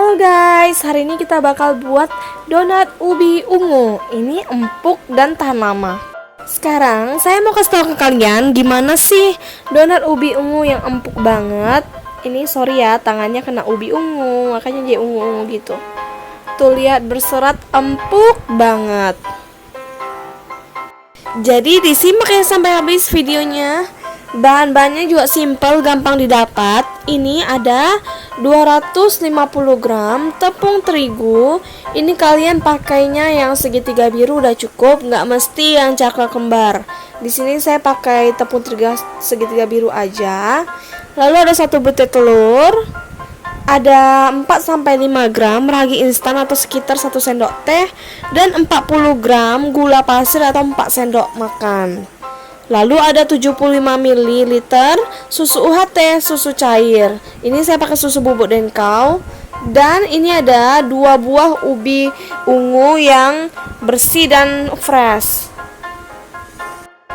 Halo guys, hari ini kita bakal buat donat ubi ungu. Ini empuk dan tahan lama. Sekarang saya mau kasih tahu ke kalian gimana sih donat ubi ungu yang empuk banget. Ini sorry ya, tangannya kena ubi ungu, makanya jadi ungu-ungu gitu. Tuh lihat, berserat empuk banget. Jadi disimak ya sampai habis videonya. Bahan-bahannya juga simple, gampang didapat. Ini ada 250 gram tepung terigu. Ini kalian pakainya yang segitiga biru udah cukup, nggak mesti yang cakra kembar. Di sini saya pakai tepung terigu segitiga biru aja. Lalu ada 1 butir telur, ada 4-5 gram ragi instan atau sekitar 1 sendok teh, dan 40 gram gula pasir atau 4 sendok makan. Lalu ada 75 ml susu UHT, susu cair. Ini saya pakai susu bubuk Denkau. Dan ini ada 2 buah ubi ungu yang bersih dan fresh.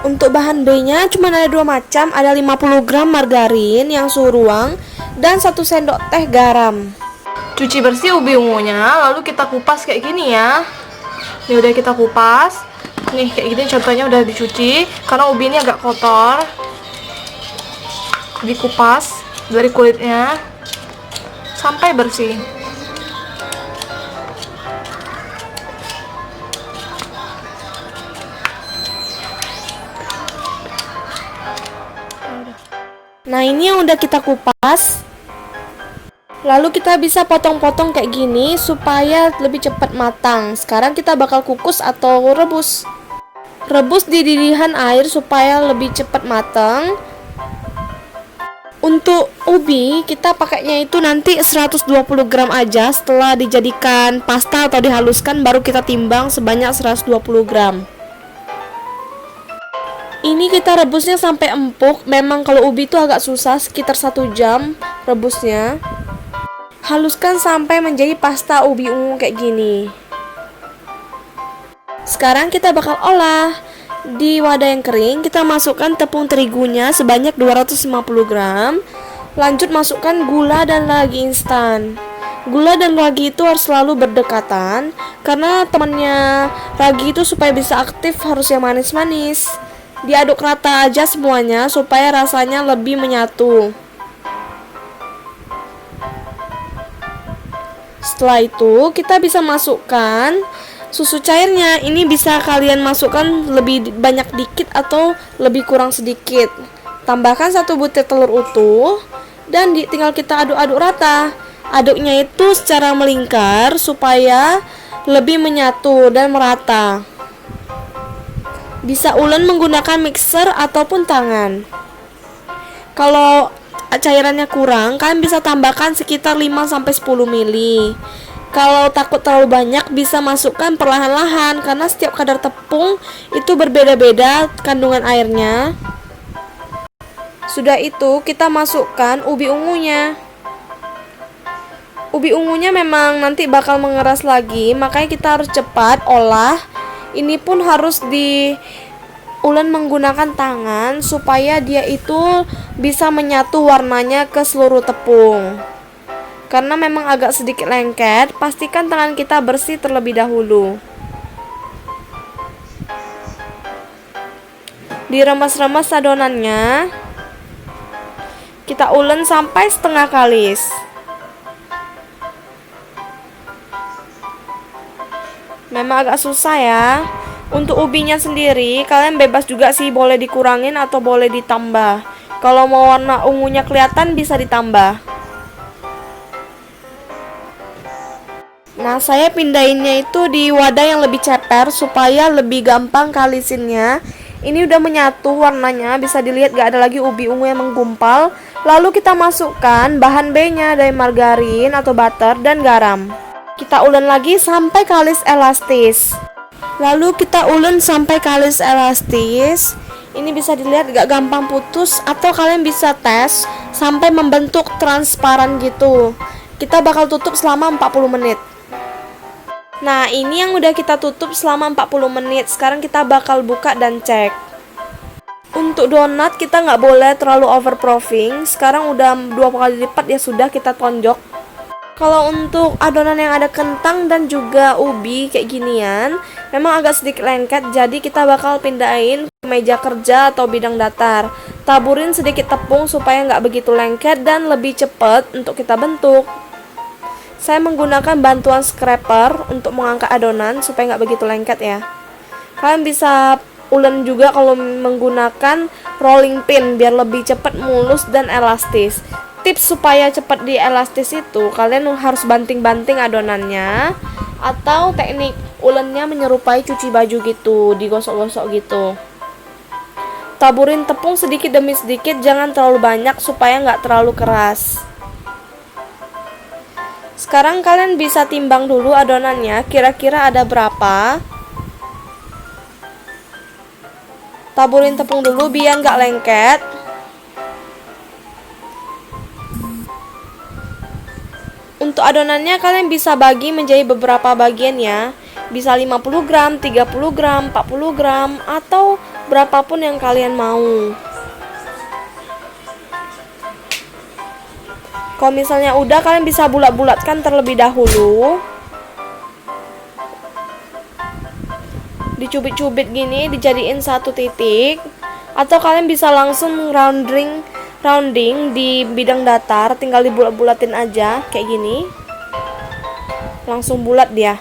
Untuk bahan B-nya cuma ada 2 macam, ada 50 gram margarin yang suhu ruang dan 1 sendok teh garam. Cuci bersih ubi ungunya, lalu kita kupas kayak gini ya. Ini udah kita kupas. Nih kayak gini contohnya udah dicuci, karena ubi ini agak kotor. Dikupas dari kulitnya sampai bersih. Nah ini yang udah kita kupas. Lalu kita bisa potong-potong kayak gini supaya lebih cepat matang. Sekarang kita bakal kukus atau rebus. Rebus di didihkan air supaya lebih cepat matang. Untuk ubi kita pakainya itu nanti 120 gram aja. Setelah dijadikan pasta atau dihaluskan baru kita timbang sebanyak 120 gram. Ini kita rebusnya sampai empuk. Memang kalau ubi itu agak susah, sekitar 1 jam rebusnya. Haluskan sampai menjadi pasta ubi ungu kayak gini. Sekarang kita bakal olah. Di wadah yang kering kita masukkan tepung terigunya sebanyak 250 gram. Lanjut masukkan gula dan ragi instan. Gula dan ragi itu harus selalu berdekatan, karena temannya ragi itu supaya bisa aktif harus yang manis-manis. Diaduk rata aja semuanya supaya rasanya lebih menyatu. Setelah itu kita bisa masukkan susu cairnya. Ini bisa kalian masukkan lebih banyak dikit atau lebih kurang sedikit. Tambahkan 1 butir telur utuh dan tinggal kita aduk-aduk rata. Aduknya itu secara melingkar supaya lebih menyatu dan merata. Bisa ulen menggunakan mixer ataupun tangan. Kalau cairannya kurang, kalian bisa tambahkan sekitar 5-10 ml. Kalau takut terlalu banyak, bisa masukkan perlahan-lahan, karena setiap kadar tepung itu berbeda-beda kandungan airnya. Sudah itu, kita masukkan ubi ungunya. Ubi ungunya memang nanti bakal mengeras lagi, makanya kita harus cepat olah. Ini pun harus diulen menggunakan tangan supaya dia itu bisa menyatu warnanya ke seluruh tepung. Karena memang agak sedikit lengket, pastikan tangan kita bersih terlebih dahulu. Diremas-remas adonannya. Kita ulen sampai setengah kalis. Memang agak susah ya. Untuk ubinya sendiri, kalian bebas juga sih, boleh dikurangin atau boleh ditambah. Kalau mau warna ungunya kelihatan bisa ditambah. Nah, saya pindahinnya itu di wadah yang lebih ceper supaya lebih gampang kalisinnya. Ini udah menyatu warnanya, bisa dilihat gak ada lagi ubi ungu yang menggumpal. Lalu kita masukkan bahan B-nya dari margarin atau butter dan garam. Kita ulen lagi sampai kalis elastis. Lalu kita ulen sampai kalis elastis. Ini bisa dilihat gak gampang putus, atau kalian bisa tes sampai membentuk transparan gitu. Kita bakal tutup selama 40 menit. Nah, ini yang udah kita tutup selama 40 menit. Sekarang kita bakal buka dan cek. Untuk donat kita nggak boleh terlalu overproofing. Sekarang udah 2 kali lipat ya, sudah kita tonjok. Kalau untuk adonan yang ada kentang dan juga ubi kayak ginian, memang agak sedikit lengket, jadi kita bakal pindahin ke meja kerja atau bidang datar. Taburin sedikit tepung supaya nggak begitu lengket dan lebih cepat untuk kita bentuk. Saya menggunakan bantuan scraper untuk mengangkat adonan supaya nggak begitu lengket ya. Kalian bisa ulen juga kalau menggunakan rolling pin biar lebih cepat mulus dan elastis. Tips supaya cepat dielastis itu kalian harus banting-banting adonannya, atau teknik ulennya menyerupai cuci baju gitu, digosok-gosok gitu. Taburin tepung sedikit demi sedikit, jangan terlalu banyak supaya nggak terlalu keras. Sekarang kalian bisa timbang dulu adonannya, kira-kira ada berapa. Taburin tepung dulu biar nggak lengket. Untuk adonannya kalian bisa bagi menjadi beberapa bagian ya. Bisa 50 gram, 30 gram, 40 gram, atau berapapun yang kalian mau. Kalau misalnya udah, kalian bisa bulat-bulatkan terlebih dahulu. Dicubit-cubit gini, dijadiin satu titik. Atau kalian bisa langsung rounding di bidang datar, tinggal dibulat-bulatin aja kayak gini, langsung bulat dia.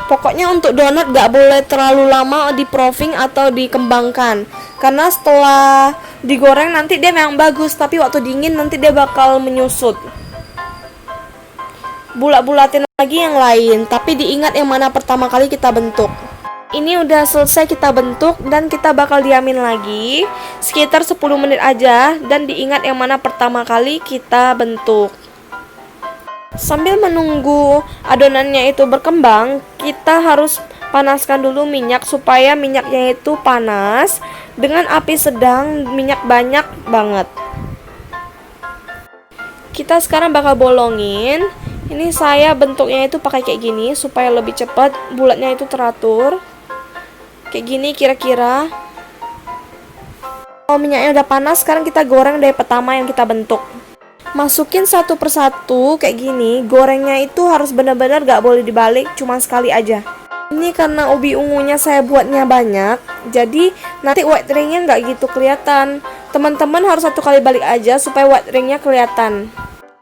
Pokoknya untuk donat gak boleh terlalu lama di proofing atau dikembangkan, karena setelah digoreng nanti dia memang bagus, tapi waktu dingin nanti dia bakal menyusut. Bulat-bulatin lagi yang lain, tapi diingat yang mana pertama kali kita bentuk. Ini udah selesai kita bentuk dan kita bakal diamin lagi sekitar 10 menit aja, dan diingat yang mana pertama kali kita bentuk. Sambil menunggu adonannya itu berkembang, kita harus panaskan dulu minyak supaya minyaknya itu panas dengan api sedang, minyak banyak banget. Kita sekarang bakal bolongin. Ini saya bentuknya itu pakai kayak gini supaya lebih cepat, bulatnya itu teratur. Kayak gini kira-kira. Kalau minyaknya udah panas, sekarang kita goreng dari pertama yang kita bentuk. Masukin satu persatu kayak gini. Gorengnya itu harus benar-benar gak boleh dibalik, cuma sekali aja. Ini karena ubi ungunya saya buatnya banyak, jadi nanti white ringnya gak gitu kelihatan. Teman-teman harus satu kali balik aja supaya white ringnya kelihatan.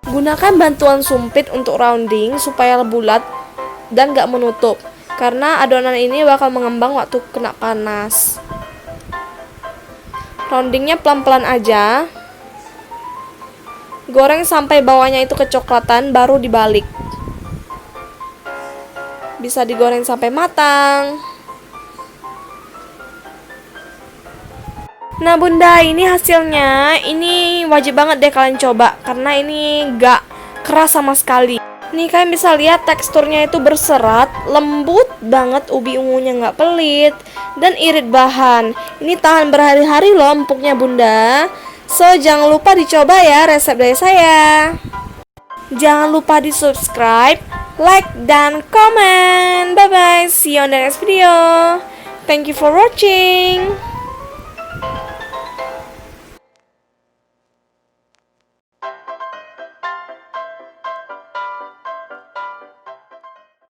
Gunakan bantuan sumpit untuk rounding supaya bulat dan gak menutup, karena adonan ini bakal mengembang waktu kena panas. Roundingnya pelan-pelan aja. Goreng sampai bawahnya itu kecoklatan, baru dibalik. Bisa digoreng sampai matang. Nah bunda, ini hasilnya. Ini wajib banget deh kalian coba, karena ini gak keras sama sekali. Nih kalian bisa lihat teksturnya itu berserat, lembut banget, ubi ungunya gak pelit, dan irit bahan. Ini tahan berhari-hari loh empuknya bunda. So jangan lupa dicoba ya resep dari saya. Jangan lupa di subscribe, like, dan komen. Bye bye, see you on the next video. Thank you for watching.